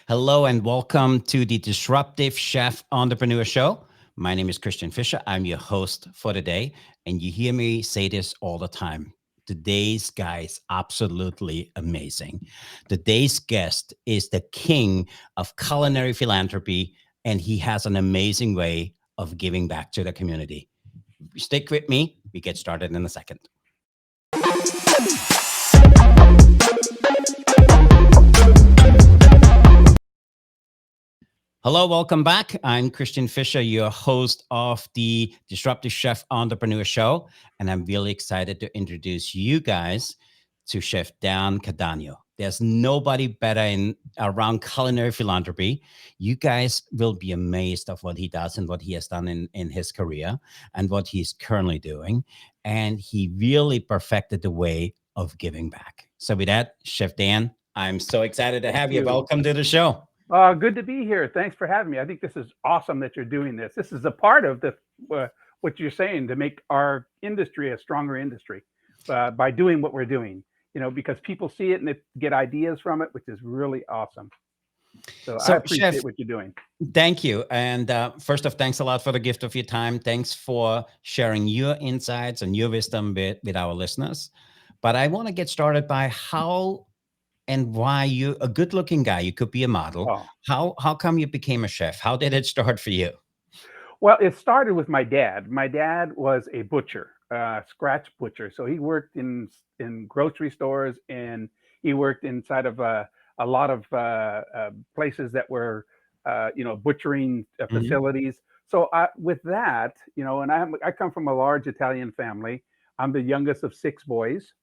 Hello and welcome to the Disruptive Chef Entrepreneur Show. My name is Christian Fisher. I'm your host for today, and you hear me say this all the time. Today's guy is absolutely amazing. Today's guest is the king of culinary philanthropy, and he has an amazing way of giving back to the community. Stick with me. We get started in a second. Hello, welcome back. I'm Christian Fisher, your host of the Disruptive Chef Entrepreneur Show, and I'm really excited to introduce you guys to Chef Dan Catanio. There's nobody better in around culinary philanthropy. You guys will be amazed of what he does and what he has done in his career and what he's currently doing. And he really perfected the way of giving back. So with that, Chef Dan, I'm so excited to Thank have you. you. Welcome to the show. Good to be here. Thanks for having me. I think this is awesome that you're doing this. This is a part of the what you're saying to make our industry a stronger industry by doing what we're doing. Because people see it and they get ideas from it, which is really awesome. So I So, appreciate Chef, what you're doing. thank you. And first off, thanks a lot for the gift of your time. Thanks for sharing your insights and your wisdom with our listeners. But I want to get started by how and why you're a good looking guy. You could be a model. Oh, How come you became a chef? How did it start for you? well, it started with my dad. My dad was a butcher, scratch butcher. So he worked in grocery stores and he worked inside of a lot of places that were, butchering Hmm. facilities. So with that, and I come from a large Italian family. I'm the youngest of six boys,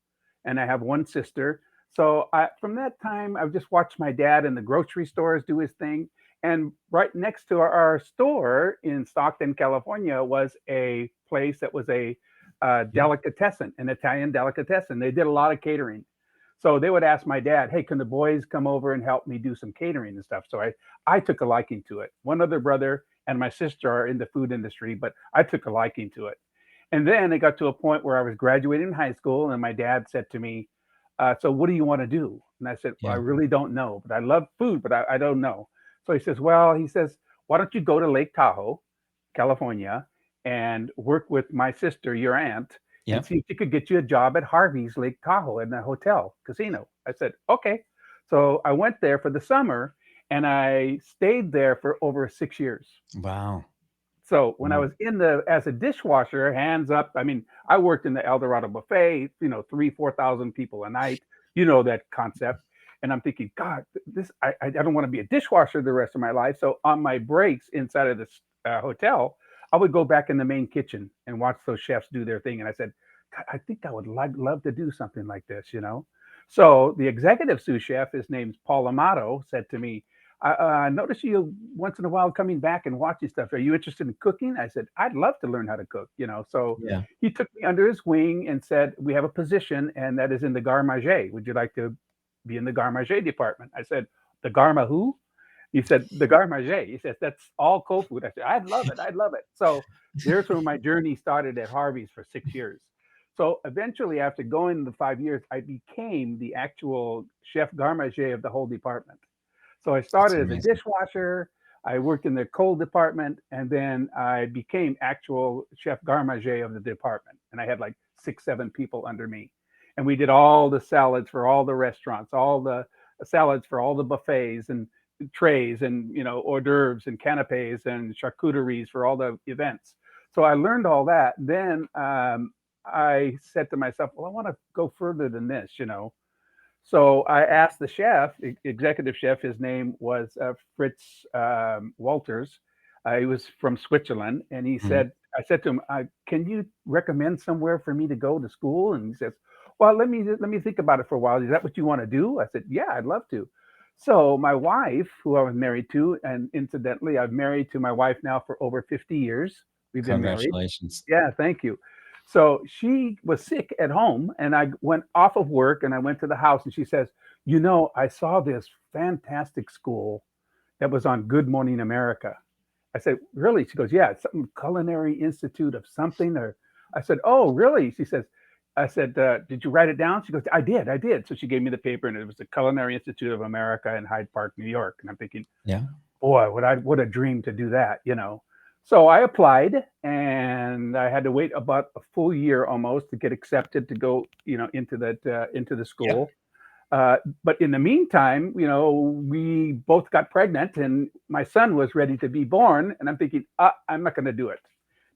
and I have one sister. So from that time, I've just watched my dad in the grocery stores do his thing. And right next to our store in Stockton, California, was a place that was a delicatessen, an Italian delicatessen. They did a lot of catering. So they would ask my dad, "Hey, can the boys come over and help me do some catering and stuff?" So I took a liking to it. One other brother and my sister are in the food industry, but I took a liking to it. And then it got to a point where I was graduating high school, and my dad said to me, "So what do you want to do?" And I said, "Well, I Yeah. really don't know, but I love food, but I don't know." So he says, "Well," he says, "why don't you go to Lake Tahoe, California, and work with my sister, your aunt, and Yeah. see if she could get you a job at Harvey's Lake Tahoe in the hotel casino." I said, "Okay." So I went there for the summer, and I stayed there for over 6 years. Wow. So when I Wow. was in the as a dishwasher, hands up, I mean, I worked in the El Dorado buffet, 3, 4,000 people a night, that concept. And I'm thinking, God, this I don't want to be a dishwasher the rest of my life. So on my breaks inside of this hotel, I would go back in the main kitchen and watch those chefs do their thing. And I said, God, I think I would love to do something like this. So the executive sous chef, his name's Paul Amato, said to me, I notice you once in a while coming back and watching stuff. Are you interested in cooking? I said, I'd love to learn how to cook. So Yeah. he took me under his wing and said, we have a position, and that is in the garde manger. Would you like to be in the garde manger department? I said, the garma who? He said, the garde manger. He says, that's all cold food. I said, I'd love it. I'd love it. So there's where my journey started at Harvey's for 6 years. So eventually, after going the 5 years, I became the actual chef garde manger of the whole department. So I That's started as a amazing. dishwasher. I worked in the cold department, and then I became actual chef garde manger of the department. And I had like 6, 7 people under me, and we did all the salads for all the restaurants, all the salads for all the buffets and trays, and hors d'oeuvres and canapes and charcuteries for all the events. So I learned all that. Then I said to myself, well, I want to go further than this. So I asked the chef, executive chef, his name was Fritz Walters. He was from Switzerland. And Mhm. I said to him, can you recommend somewhere for me to go to school? And he says, well, let me think about it for a while. Is that what you want to do? I said, yeah, I'd love to. So my wife, who I was married to, and incidentally, I'm married to my wife now for over 50 years. We've been married. Congratulations. Yeah, thank you. So she was sick at home, and I went off of work and I went to the house, and she says, I saw this fantastic school that was on Good Morning America. I said, really? She goes, yeah, it's something Culinary Institute of something. Or I said, oh, really? She says, I said, did you write it down? She goes, I did, I did. So she gave me the paper, and it was the Culinary Institute of America in Hyde Park, New York. And I'm thinking, Yeah. boy, what a dream to do that, you know. So I applied, and I had to wait about a full year almost to get accepted to go, you know, into the Yeah. school. But in the meantime, you know, we both got pregnant, and my son was ready to be born. And I'm thinking, I'm not going to do it.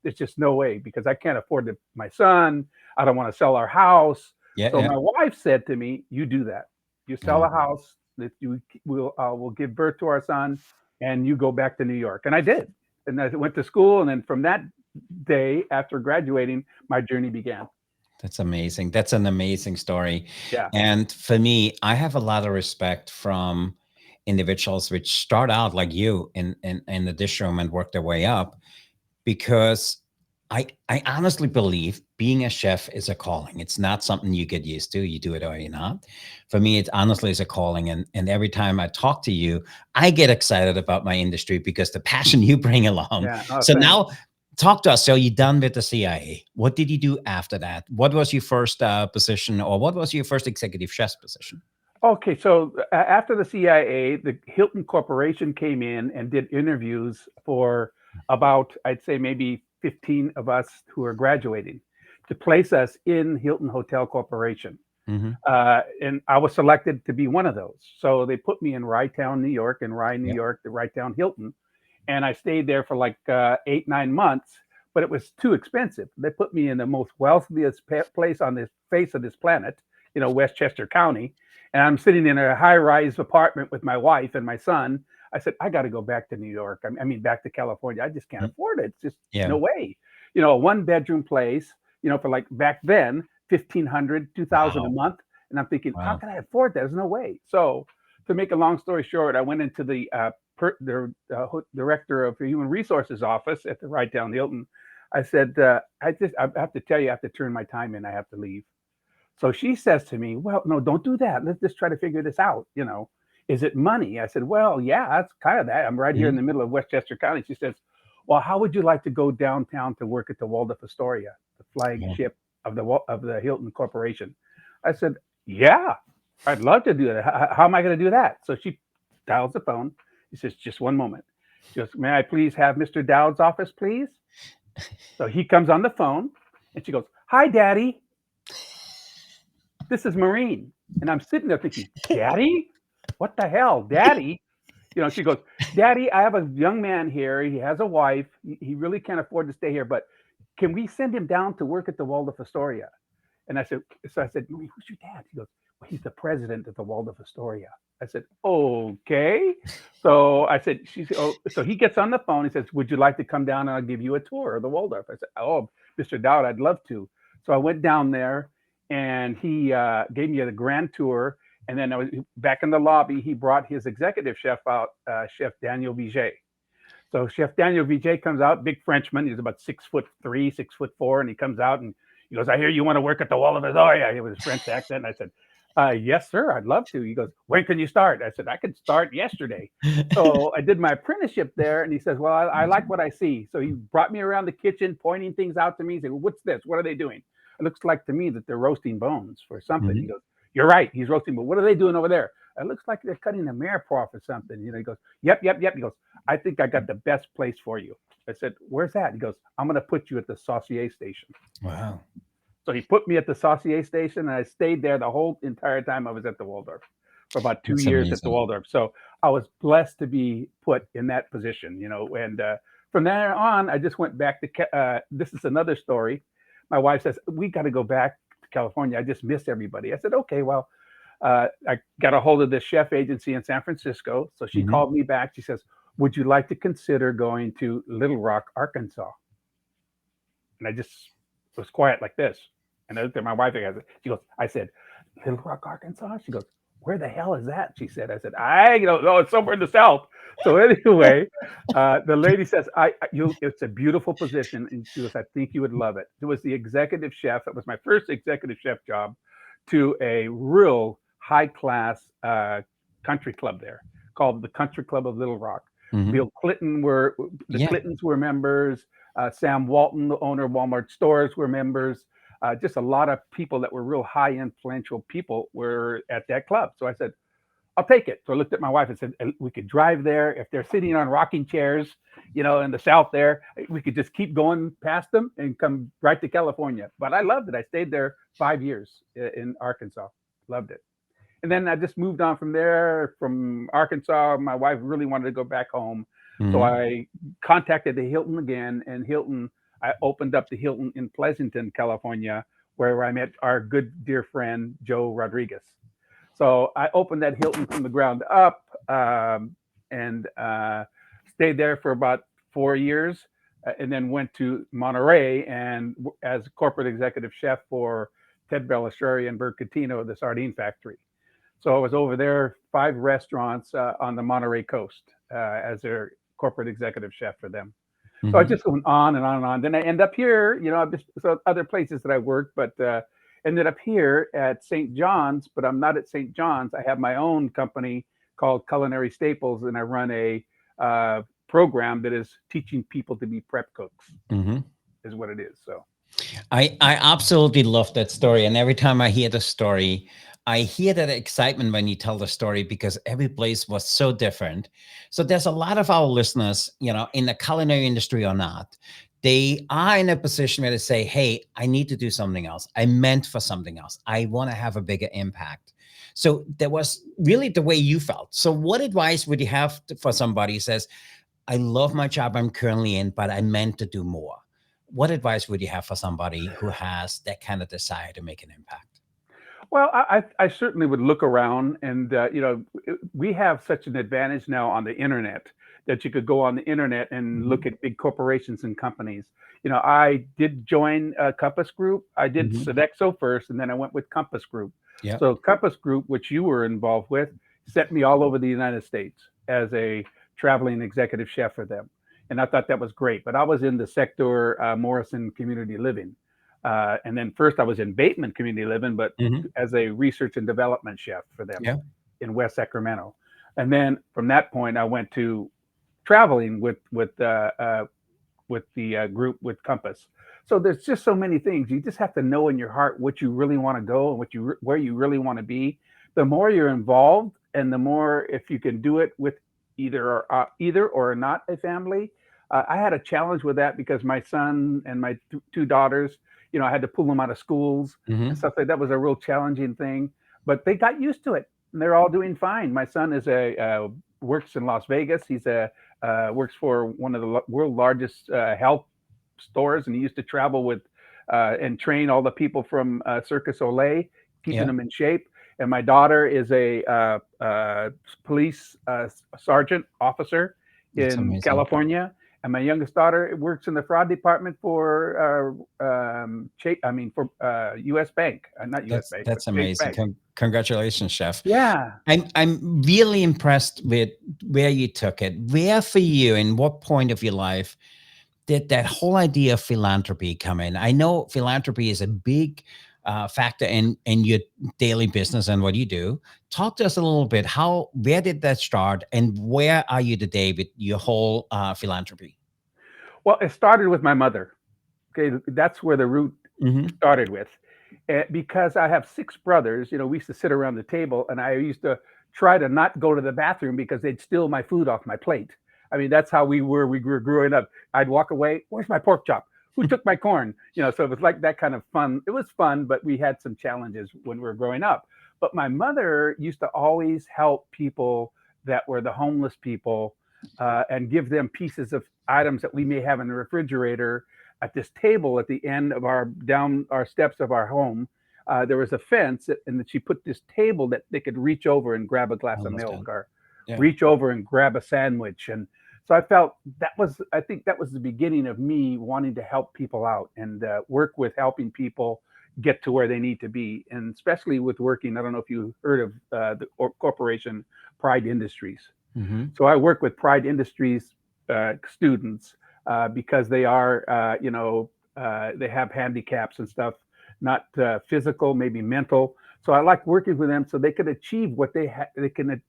There's just no way because I can't afford my son. I don't want to sell our house. Yeah. So Yeah. my wife said to me, "You do that. You sell Yeah. a house that you will give birth to our son, and you go back to New York." And I did. And I went to school, and then from that day after graduating, my journey began. That's amazing. That's an amazing story. Yeah. And for me, I have a lot of respect from individuals which start out like you in the dish room and work their way up, because I honestly believe being a chef is a calling. It's not something you get used to. You do it or you're not. For me, it honestly is a calling. And every time I talk to you, I get excited about my industry because the passion you bring along. Yeah. Oh, So thanks. now talk to us. So you done with the CIA. What did you do after that? What was your first position, or what was your first executive chef's position? Okay, so after the CIA, the Hilton Corporation came in and did interviews for about, I'd say maybe 15 of us who are graduating to place us in Hilton Hotel Corporation. Hmm. And I was selected to be one of those. So they put me in Rye Town, New York, in Rye, New Yeah. York, the Rye Town Hilton. And I stayed there for like 8, 9 months, but it was too expensive. They put me in the most wealthiest place on the face of this planet, you know, Westchester County. And I'm sitting in a high-rise apartment with my wife and my son. I said, I got to go back to New York. I mean, back to California. I just can't afford it. It's just Yeah. no way. You know, a one-bedroom place, you know, for like back then, 1,500, 2,000 a Wow. month. And I'm thinking, how Wow. can I afford that? There's no way. So to make a long story short, I went into the director of the human resources office at the Rye Town Hilton. I said, I have to tell you, I have to turn my time in. I have to leave. So she says to me, well, no, don't do that. Let's just try to figure this out. You know, is it money? I said, well, yeah, that's kind of that. I'm right here in Mhm. the middle of Westchester County. She says, well, how would you like to go downtown to work at the Waldorf Astoria, the Yeah. flagship of the Hilton Corporation? I said, yeah, I'd love to do that. How am I going to do that? So she dials the phone. She says, just one moment. She goes, may I please have Mr. Dowd's office, please? So he comes on the phone, and she goes, hi, Daddy. This is Maureen. And I'm sitting there thinking, Daddy? What the hell? Daddy? You know, she goes, Daddy, I have a young man here. He has a wife. He really can't afford to stay here, but can we send him down to work at the Waldorf Astoria? And I said, Maureen, who's your dad? She goes, well, he's the president of the Waldorf Astoria. I said, okay. So I said, she said, oh, so he gets on the phone. He says, would you like to come down and I'll give you a tour of the Waldorf? I said, oh, Mr. Dowd, I'd love to. So I went down there, and he gave me a grand tour. And then I was back in the lobby. He brought his executive chef out, Chef Daniel Viget. So Chef Daniel Viget comes out, big Frenchman. He's about 6'3", 6'4", and he comes out and he goes, "I hear you want to work at the Waldorf Astoria." It was his French accent. And I said, "Yes, sir. I'd love to." He goes, "When can you start?" I said, "I could start yesterday." So I did my apprenticeship there, and he says, "Well, I like what I see." So he brought me around the kitchen, pointing things out to me. He said, well, "What's this? What are they doing?" It looks like to me that they're roasting bones for something. He Mhm. goes, "You're right. He's roasting, but what are they doing over there?" It looks like they're cutting a mirepoix or something. You know, he goes, "Yep, yep, yep." He goes, "I think I got the best place for you." I said, "Where's that?" He goes, "I'm going to put you at the saucier station." Wow. So he put me at the saucier station, and I stayed there the whole entire time I was at the Waldorf for about two That's years at the amazing. Waldorf. So I was blessed to be put in that position, you know. And from there on, I just went back to. This is another story. My wife says, "We got to go back to California. I just miss everybody." I said, "Okay, well." I got a hold of this chef agency in San Francisco. So she Mhm. called me back. She says, would you like to consider going to Little Rock, Arkansas? And I just was quiet like this. And I looked at my wife. She goes, I said, Little Rock, Arkansas? She goes, where the hell is that? She said, I said, I don't know. It's somewhere in the South. So anyway, the lady says, it's a beautiful position. And she goes, I think you would love it. It was the executive chef. It was my first executive chef job to a real high class country club there called the Country Club of Little Rock. Mhm. The Yeah. Clintons were members. Sam Walton, the owner of Walmart stores, were members. just a lot of people that were real high influential people were at that club. So I said, I'll take it. So I looked at my wife and said, we could drive there. If they're sitting on rocking chairs, in the South there, we could just keep going past them and come right to California. But I loved it. I stayed there 5 years in Arkansas. Loved it. And then I just moved on from there, from Arkansas. My wife really wanted to go back home. So Hmm. I contacted the Hilton again, and I opened up the Hilton in Pleasanton, California, where I met our good dear friend, Joe Rodriguez. So I opened that Hilton from the ground up, and stayed there for about 4 years, and then went to Monterey and as corporate executive chef for Ted Belisario and Bert Catino, the sardine factory. So I was over there, 5 restaurants on the Monterey coast as their corporate executive chef for them. So I Hmm. just went on and on and on. Then I end up here, I've just so other places that I worked, but ended up here at St. John's. But I'm not at St. John's. I have my own company called Culinary Staples, and I run a program that is teaching people to be prep cooks. Hmm. Is what it is. So I absolutely love that story. And every time I hear the story, I hear that excitement when you tell the story because every place was so different. So there's a lot of our listeners, in the culinary industry or not, they are in a position where they say, hey, I need to do something else. I meant for something else. I want to have a bigger impact. So there was really the way you felt. So what advice would you have for somebody who says, I love my job I'm currently in, but I meant to do more? What advice would you have for somebody who has that kind of desire to make an impact? well, I certainly would look around, and we have such an advantage now on the internet that you could go on the internet and look Hmm. at big corporations and companies. I did join Compass Group. I did Hmm. Sodexo first, and then I went with Compass Group. Yeah. So Compass Group, which you were involved with, sent me all over the United States as a traveling executive chef for them, and I thought that was great. But I was in the sector Morrison Community Living. And then first I was in Bateman Community Living, but Hmm. as a research and development chef for them Yeah. in West Sacramento. And then from that point, I went to traveling with the group with Compass. So there's just so many things. You just have to know in your heart what you really want to go and where you really want to be. The more you're involved, and the more if you can do it with either or not a family. I had a challenge with that because my son and my 2 daughters, I had to pull them out of schools and Hmm. stuff like that. Was a real challenging thing, but they got used to it and they're all doing fine. My son is a works in Las Vegas. He's a works for one of the world largest health stores, and he used to travel with and train all the people from Circus Olay, keeping Yeah. them in shape. And my daughter is a police sergeant officer That's in amazing. California. And my youngest daughter works in the fraud department for for U.S. Bank, not U.S. That's Bank, but that's Chase amazing. Bank. Congratulations, chef. Yeah. I'm really impressed with where you took it. Where for you, and what point of your life did that whole idea of philanthropy come in? I know philanthropy is a big factor in your daily business and what you do. Talk to us a little bit. Where did that start, and where are you today with your whole philanthropy? Well, it started with my mother. Okay, that's where the root Hmm. started with. Because I have 6 brothers, we used to sit around the table, and I used to try to not go to the bathroom because they'd steal my food off my plate. I mean, that's how we were. We were growing up. I'd walk away. Where's my pork chop? Who took my corn? So it was like that kind of fun. It was fun, but we had some challenges when we were growing up. But my mother used to always help people that were the homeless people, and give them pieces of items that we may have in the refrigerator at this table at the end of our down our steps of our home. There was a fence, and then she put this table that they could reach over and grab a I glass of love that. milk, or Yeah. reach over and grab a sandwich. And so I think that was the beginning of me wanting to help people out and work with helping people get to where they need to be. And especially with working, I don't know if you heard of corporation Pride Industries. Hmm. So I work with Pride Industries students because they are, they have handicaps and stuff, not physical, maybe mental. So I like working with them so they can achieve what they can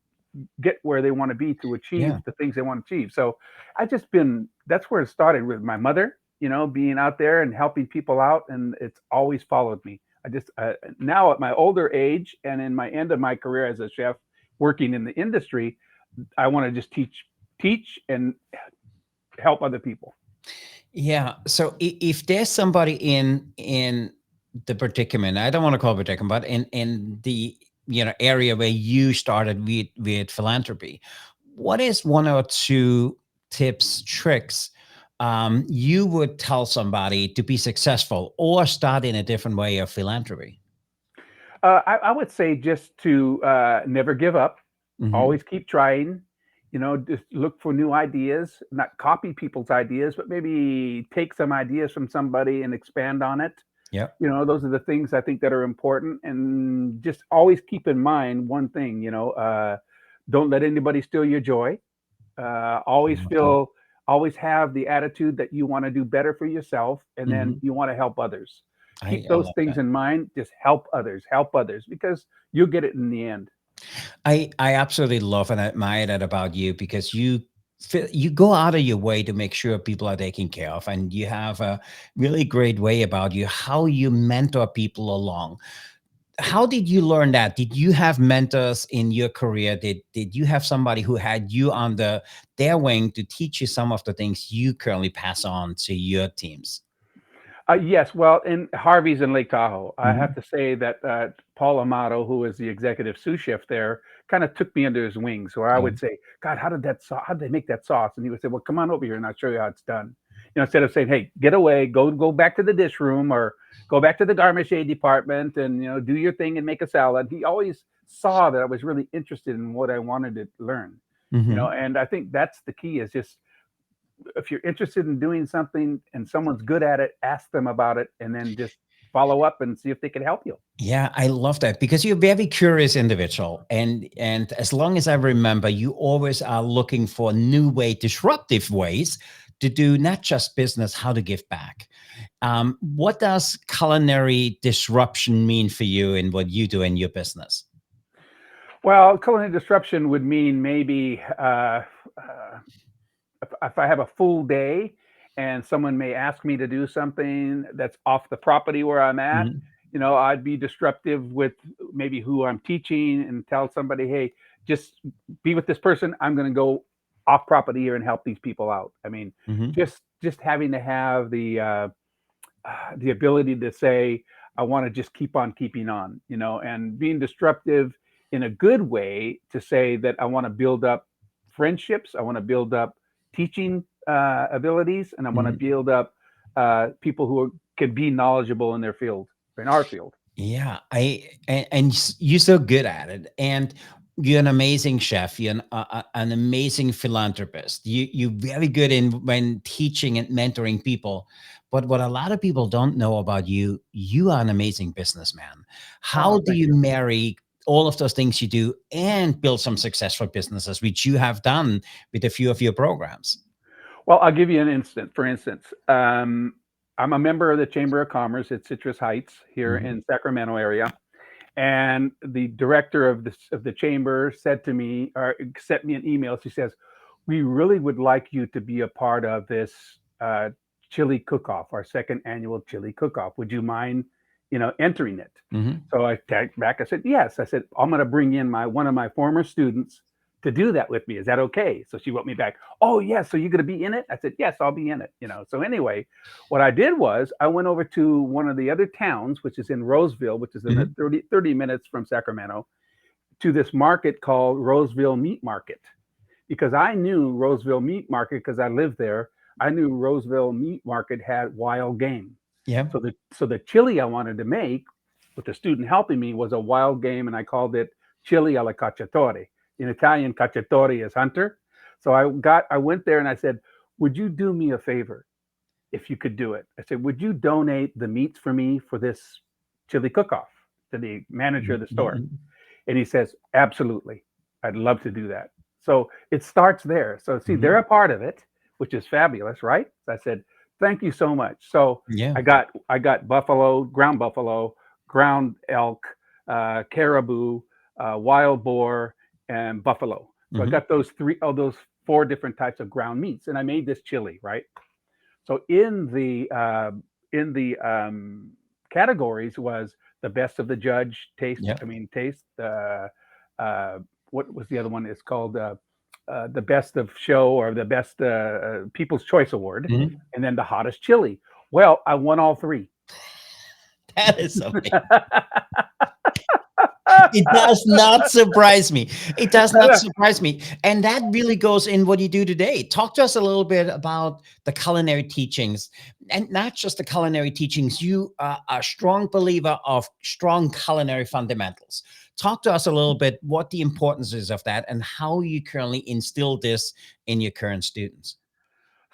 get where they want to be to Yeah. achieve the things they want to achieve. So that's where it started with my mother. being out there and helping people out, and it's always followed me. I just now at my older age and in my end of my career as a chef working in the industry, I want to just teach and help other people. Yeah. So if there's somebody in the predicament, I don't want to call it predicament, but in the area where you started with philanthropy, what is one or two tips, tricks you would tell somebody to be successful or start in a different way of philanthropy? I would say just to never give up, Hmm. always keep trying. Just look for new ideas, not copy people's ideas, but maybe take some ideas from somebody and expand on it. Yep. Those are the things I think that are important. And just always keep in mind one thing, don't let anybody steal your joy. Always Love that. always have the attitude that you want to do better for yourself and then Hmm. you want to help others. Keep I those love things that. in mind. Just help others because you'll get it in the end. I absolutely love and admire that about you because you go out of your way to make sure people are taken care of, and you have a really great way about you how you mentor people along. How did you learn that? Did you have mentors in your career? Did you have somebody who had you under their wing to teach you some of the things you currently pass on to your teams? Yes, well, in Harvey's in Lake Tahoe, I have Hmm. to say that Paul Amato, who is the executive sous chef there, kind of took me under his wings. Where I Yeah. would say, "God, how did they make that sauce?" And he would say, "Well, come on over here, and I'll show you how it's done." Instead of saying, "Hey, get away, go back to the dish room, or go back to the garde department, and do your thing and make a salad." He always saw that I was really interested in what I wanted to learn. Hmm. And I think that's the key is just if you're interested in doing something and someone's good at it, ask them about it and then just follow up and see if they can help you. Yeah, I love that because you're a very curious individual, and as long as I remember, you always are looking for new way, disruptive ways to do not just business, how to give back. What does culinary disruption mean for you in what you do in your business? Well, culinary disruption would mean maybe if I have a full day and someone may ask me to do something that's off the property where I'm at, Mhm. I'd be disruptive with maybe who I'm teaching and tell somebody, hey, just be with this person. I'm going to go off property here and help these people out. I mean, Mhm. just having to have the ability to say, I want to just keep on keeping on, and being disruptive in a good way to say that I want to build up friendships, I want to build up teaching abilities, and I want to Mhm. build up people who can be knowledgeable in their field, in our field. Yeah, you're so good at it, and you're an amazing chef. You're an amazing philanthropist. You're very good in when teaching and mentoring people. But what a lot of people don't know about you, you are an amazing businessman. How Oh, do thank you you. marry all of those things you do and build some successful businesses, which you have done with a few of your programs? Well, I'll give you an instant. For instance, I'm a member of the Chamber of Commerce at Citrus Heights here Mhm. in Sacramento area. And the director of the chamber said to me, or sent me an email. She says, "We really would like you to be a part of this chili cook-off, our second annual chili cook-off. Would you mind, entering it?" Mhm. So I tagged back. I said, "Yes." I said, "I'm going to bring in my one of my former students to do that with me. Is that okay?" So she wrote me back, "Oh yes, so you're going to be in it?" I said, "Yes, I'll be in it." So anyway, what I did was I went over to one of the other towns, which is in Roseville, which is in Mhm. 30 minutes from Sacramento, to this market called Roseville Meat Market. Because I knew Roseville Meat Market because I lived there. I knew Roseville Meat Market had wild game. Yeah. So the chili I wanted to make with the student helping me was a wild game, and I called it chili alla cacciatore. In Italian, cacciatore is hunter. So I went there and I said, "Would you do me a favor? If you could do it." I said, "Would you donate the meats for me for this chili cook-off?" To the manager of Mhm. the store. Mhm. And he says, "Absolutely. I'd love to do that." So it starts there. So see, they're Mhm. a part of it, which is fabulous, right? So I said, "Thank you so much." So Yeah. I got buffalo, ground elk, caribou, wild boar, and buffalo. So I Mhm. got those four different types of ground meats, and I made this chili, right? So in the categories was the best of the judge taste. Yeah. I mean, taste. Uh, what was the other one? It's called the best of show or the best People's Choice Award, Mhm. and then the hottest chili. Well, I won all three. That is amazing. It does not surprise me. It does not surprise me. And that really goes in what you do today. Talk to us a little bit about the culinary teachings, and not just the culinary teachings. You are a strong believer of strong culinary fundamentals. Talk to us a little bit what the importance is of that and how you currently instill this in your current students.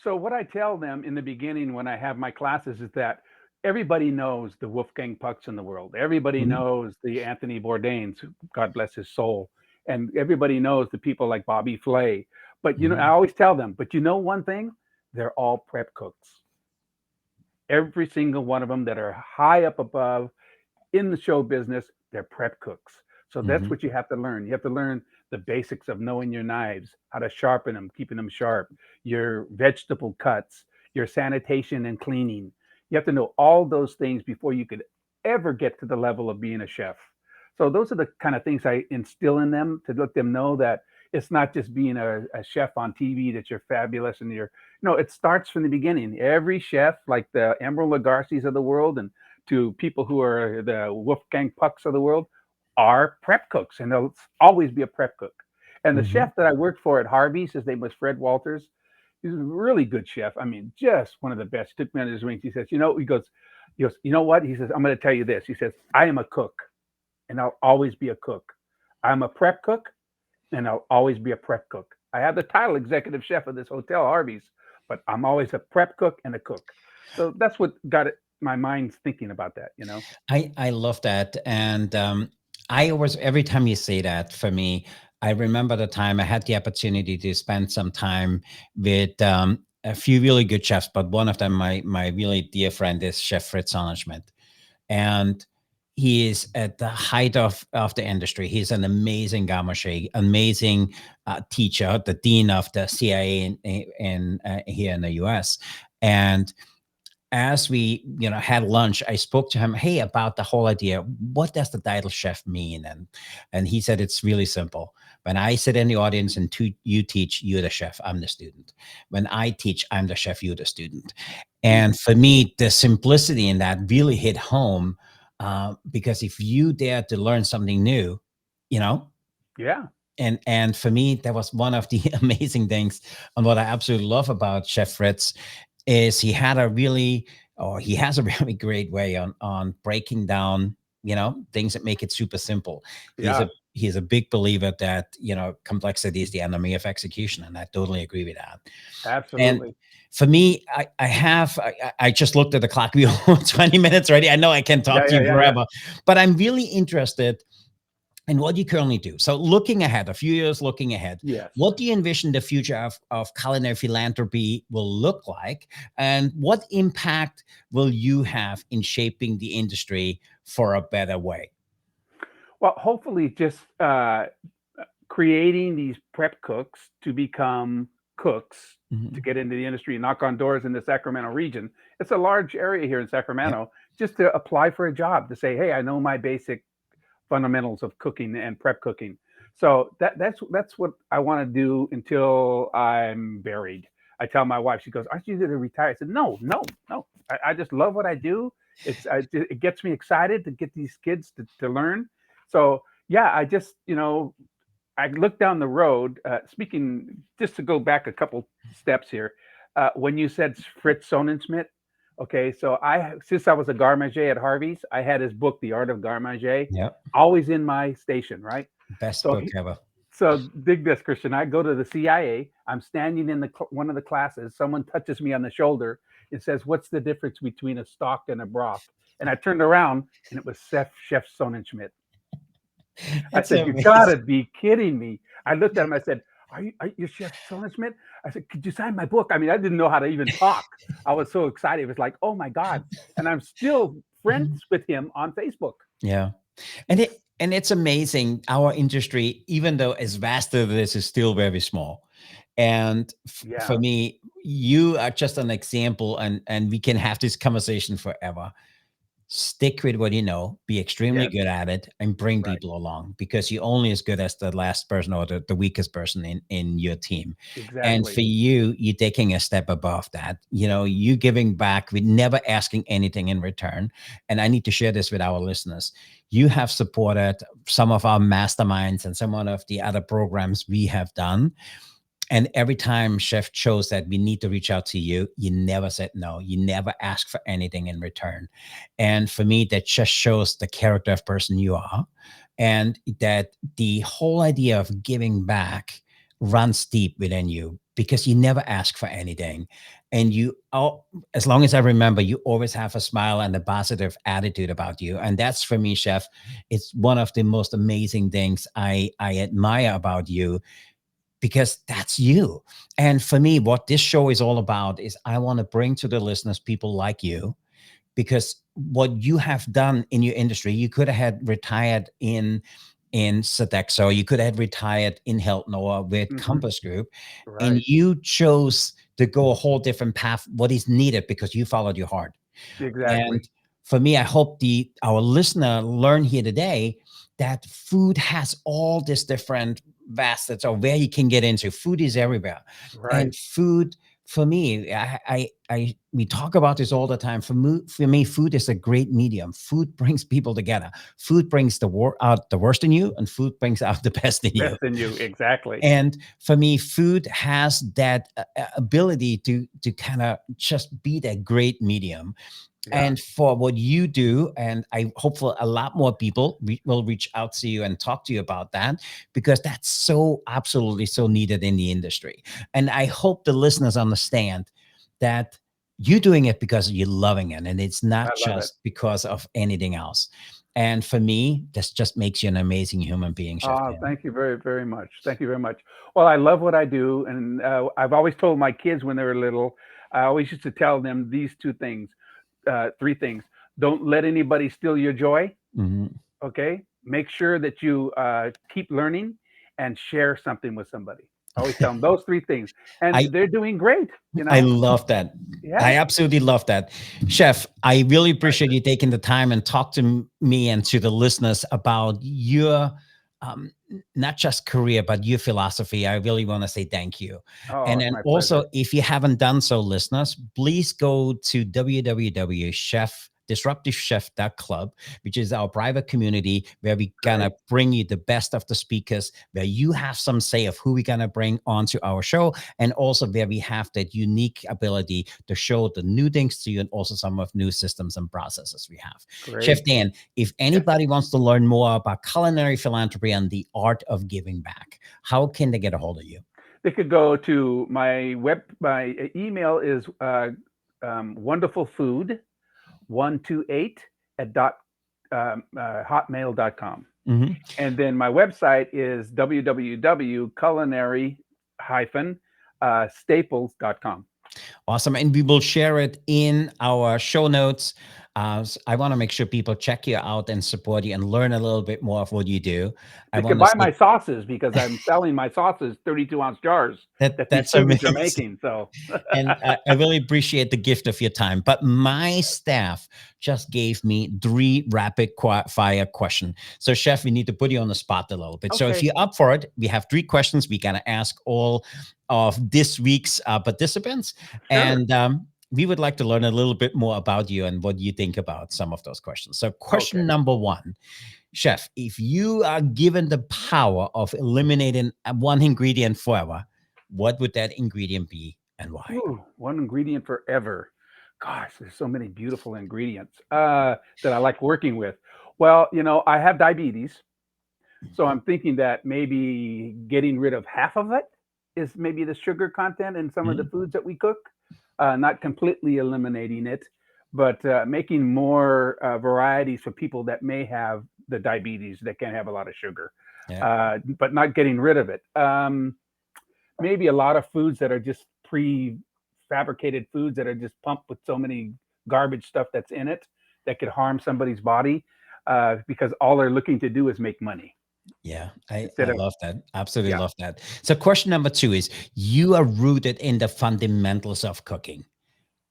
So what I tell them in the beginning when I have my classes is that everybody knows the Wolfgang Pucks in the world. Everybody Mhm, knows the Anthony Bourdains, God bless his soul. And everybody knows the people like Bobby Flay. But I mhm, always tell them, but one thing, they're all prep cooks. Every single one of them that are high up above in the show business, they're prep cooks. So that's mhm, what you have to learn. You have to learn the basics of knowing your knives, how to sharpen them, keeping them sharp, your vegetable cuts, your sanitation and cleaning. You have to know all those things before you could ever get to the level of being a chef. So those are the kind of things I instill in them to let them know that it's not just being a chef on TV that you're fabulous and you're no, it starts from the beginning. Every chef, like the Emeril Lagarces of the world and to people who are the Wolfgang Pucks of the world are prep cooks, and they'll always be a prep cook. And the mhm. chef that I worked for at Harvey's, his name was Fred Walters. He's a really good chef. I mean, just one of the best. Took me under his wings. He says, you know what? He says, I'm going to tell you this. He says, I am a cook, and I'll always be a cook. I'm a prep cook, and I'll always be a prep cook. I have the title executive chef of this hotel, Harvey's, but I'm always a prep cook and a cook. So that's what got it, my mind's thinking about that. I love that, and I always every time you say that for me, I remember the time I had the opportunity to spend some time with a few really good chefs, but one of them, my really dear friend, is Chef Fritz Sonnenschmidt, and he is at the height of the industry. He's an amazing garmacher, amazing teacher, the dean of the CIA in here in the U.S. And as we had lunch, I spoke to him, hey, about the whole idea, what does the title chef mean? And he said it's really simple. When I sit in the audience and you teach, you're the chef, I'm the student. When I teach, I'm the chef, you're the student. Mm, And for me, the simplicity in that really hit home, because if you dare to learn something new, you know yeah. and for me, that was one of the amazing things. And what I absolutely love about Chef Fritz is he has a really great way on breaking down things that make it super simple. He's a Yeah. he's a big believer that complexity is the enemy of execution, and I totally agree with that. And Absolutely. for me, I just looked at the clock. We are 20 minutes already. I know I can Yeah. talk to Yeah. you Yeah. Yeah. forever, but I'm really interested and what do you currently do? So looking ahead, a few years looking ahead, Yes. what do you envision the future of culinary philanthropy will look like? And what impact will you have in shaping the industry for a better way? Well, hopefully, just creating these prep cooks to become cooks to Mhm. get into the industry and knock on doors in the Sacramento region. It's a large area here in Yep. Sacramento. Just to apply for a job to say, hey, I know my basic fundamentals of cooking and prep cooking. So that's what I want to do until I'm buried. I tell my wife, she goes, "Aren't you going to retire?" I said, "No, no, no. I just love what I do. It gets me excited to get these kids to learn. So yeah, I look down the road. Speaking, just to go back a couple steps here, when you said Fritz Sonnenschmidt, okay, so since I was a garmager at Harvey's, I had his book, The Art of Garmager, Yep. always in my station, right? Best So book ever. so dig this, Christian. I go to the CIA. I'm standing in one of the classes. Someone touches me on the shoulder. It says, "What's the difference between a stock and a broth?" And I turned around, and it was Chef Sonnenschmidt. I That's said, "You gotta amazing. be kidding me!" I looked at him. I said, "Are you Chef Schmidt?" I said, "Could you sign my book?" I mean, I didn't know how to even talk. I was so excited. It was like, "Oh my god!" And I'm still friends with him on Facebook. Yeah. And it's amazing. Our industry, even though as vast as this, is still very small. And for Yeah. me, you are just an example, and we can have this conversation forever. Stick with what you know, be extremely Yes. good at it, and bring Right. people along, because you're only as good as the last person or the weakest person in your team. And for Exactly. you taking a step above that, you giving back with never asking anything in return. And I need to share this with our listeners. You have supported some of our masterminds and some of the other programs we have done, and every time Chef chose that we need to reach out to you, you never said no. You never asked for anything in return. And for me, that just shows the character of person you are. And that the whole idea of giving back runs deep within you, because you never ask for anything. And as long as I remember, you always have a smile and a positive attitude about you. And that's, for me, Chef, it's one of the most amazing things I admire about you, because that's you. And for me, what this show is all about is I want to bring to the listeners people like you, because what you have done in your industry, you could have had retired in Sodexo, you could have retired in Hilton or with Hmm. Compass Group, and Right. you chose to go a whole different path, what is needed, because you followed your heart. Exactly. And for me, I hope our listener learn here today that food has all these different facets of where you can get into. Food is everywhere, Right. and food, for me, we talk about this all the time. For me, food is a great medium. Food brings people together. Food brings out the worst in you, and food brings out the best in you. Best in you. Exactly. And for me, food has that ability to kind of just be that great medium. Yeah. And for what you do, and I hopefully a lot more people will reach out to you and talk to you about that, because that's so absolutely so needed in the industry. And I hope the listeners understand that you're doing it because you're loving it, and it's I not love it. just because of anything else. And for me, this just makes you an amazing human being, Chef Dan. Thank you very, very much. Thank you very much. Well, I love what I do. And I've always told my kids when they were little, I always used to tell them these two things, three things. Don't let anybody steal your joy. Mhm. Okay. Make sure that you keep learning and share something with somebody. I always tell them those three things. And I they're doing great, I love that. I Yeah. absolutely love that. Chef, I really appreciate Pleasure. you taking the time and talk to me and to the listeners about your not just career, but your philosophy. I really want to say thank you. Oh, And it's then my also, pleasure. if you haven't done so, listeners, please go to www.disruptivechef.club, which is our private community where we gonna Great. bring you the best of the speakers, where you have some say of who we're gonna bring onto our show, and also where we have that unique ability to show the new things to you, and also some of new systems and processes we have. Chef Great. Dan, if Yes. anybody wants to learn more about culinary philanthropy and the art of giving back, how can they get a hold of you? They could go to my email is wonderfulfood128 at hotmail.com. Mhm. And then my website is www.culinary-staples.com. Awesome. And we will share it in our show notes. I want to make sure people check you out and support you and learn a little bit more of what you do. I They can want to buy say my sauces because I'm selling my sauces 32-ounce jars that these that's students are amazing. making. So, And I really appreciate the gift of your time. But my staff just gave me three rapid fire questions. So, Chef, we need to put you on the spot a little bit. So, if okay, you're up for it, we have three questions we're going to ask all of this week's participants. sure. And we would like to learn a little bit more about you and what you think about some of those questions. So, Okay. question number one, Chef, if you are given the power of eliminating one ingredient forever, what would that ingredient be and why? Ooh, one ingredient forever. Gosh, there's so many beautiful ingredients that I like working with. Well, I have diabetes, so I'm thinking that maybe getting rid of half of it is maybe the sugar content in some of the Mhm. foods that we cook. Not completely eliminating it, but making more varieties for people that may have the diabetes that can have a lot of sugar, Yeah. but not getting rid of it. Maybe a lot of foods that are just pre-fabricated foods that are just pumped with so many garbage stuff that's in it that could harm somebody's body because all they're looking to do is make money. Yeah, I instead of, love that. Absolutely yeah. love that. So question number two is, you are rooted in the fundamentals of cooking.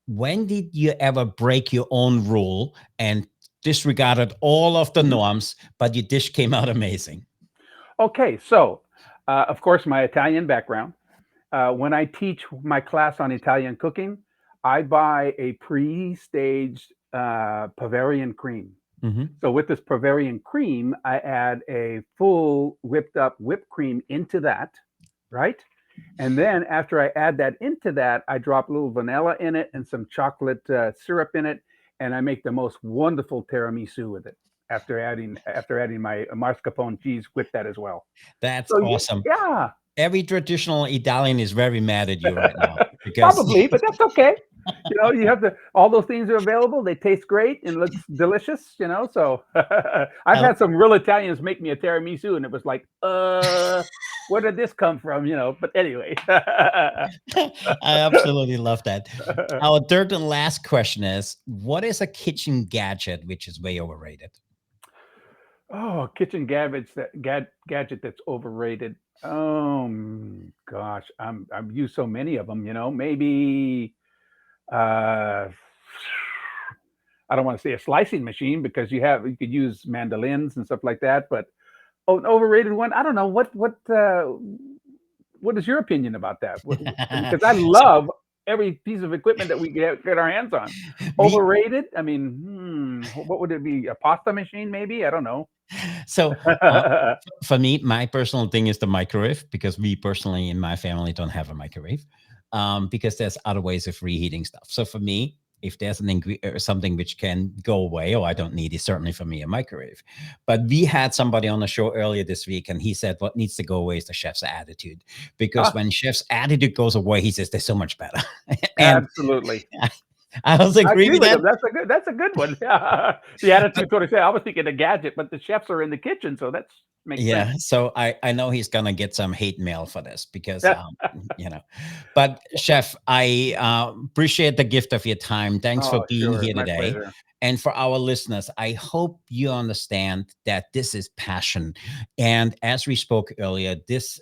When did you ever break your own rule and disregarded all of the Mhm. norms, but your dish came out amazing? Okay, so of course, my Italian background. When I teach my class on Italian cooking, I buy a pre-staged Bavarian cream. Hmm. So with this Bavarian cream, I add a full whipped up whipped cream into that, right? And then after I add that into that, I drop a little vanilla in it and some chocolate syrup in it, and I make the most wonderful tiramisu with it. After adding my mascarpone cheese with that as well. That's So awesome. yeah, Every traditional Italian is very mad at you right now because probably, but that's okay. You have to. All those things are available. They taste great and looks delicious. So I've I, had some real Italians make me a tiramisu, and it was like, where did this come from? But anyway. I absolutely love that. Our third and last question is, what is a kitchen gadget which is way overrated? Oh, kitchen gadget that's overrated. Oh gosh, I've used so many of them. Maybe uh, I don't want to say a slicing machine because you could use mandolins and stuff like that. But an overrated one, I don't know what is your opinion about that? Because I So love every piece of equipment that we get our hands on. we Overrated? I mean, what would it be? A pasta machine, maybe? I don't know. so for me, my personal thing is the microwave because we personally in my family don't have a microwave, because there's other ways of reheating stuff. So for me, if there's something which can go away or I don't need it, certainly for me a microwave. But we had somebody on the show earlier this week, and he said what needs to go away is the chef's attitude, because Ah, when chef's attitude goes away, he says they're so much better. And absolutely. I I also I agree agree with with that. him. That's a good one. Yeah. The attitude sort of say, I was thinking a gadget, but the chefs are in the kitchen, so that makes sense. Yeah, so I know he's gonna get some hate mail for this because you know, but chef, I appreciate the gift of your time. Thanks for Oh, being sure. here My today. pleasure. And for our listeners, I hope you understand that this is passion. And as we spoke earlier, this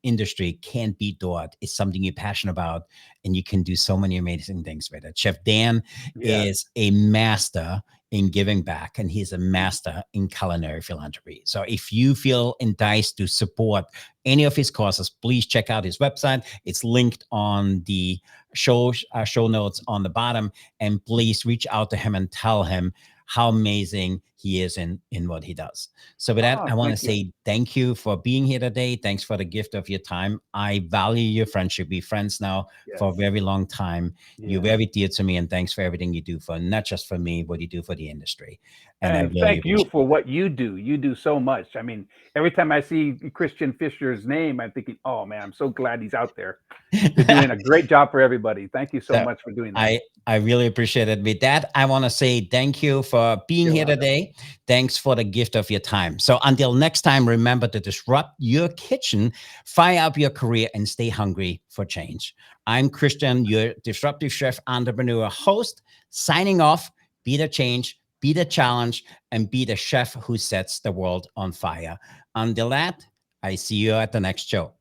industry can't be taught. It's something you're passionate about, and you can do so many amazing things with it. Chef Dan Yes. is a master in giving back, and he's a master in culinary philanthropy. So if you feel enticed to support any of his causes, please check out his website. It's linked on the show notes on the bottom, and please reach out to him and tell him how amazing he is in what he does. So with that, Oh, I want to thank you. say thank you for being here today. Thanks for the gift of your time. I value your friendship. We're friends now for a Yes. very long time. You're Yes. very dear to me, and thanks for everything you do for not just for me, what you do for the industry. And I And really thank you appreciate for it. what you do. You do so much. I mean, every time I see Christian Fisher's name, I'm thinking, oh man, I'm so glad he's out there. You're doing a great job for everybody. Thank you so So much for doing that. I really appreciate it. With that, I want to say thank you for being You're here welcome. today. Thanks for the gift of your time. So until next time, remember to disrupt your kitchen, fire up your career, and stay hungry for change. I'm Christian, your disruptive chef entrepreneur host, signing off. Be the change, be the challenge, and be the chef who sets the world on fire. Until that, I see you at the next show.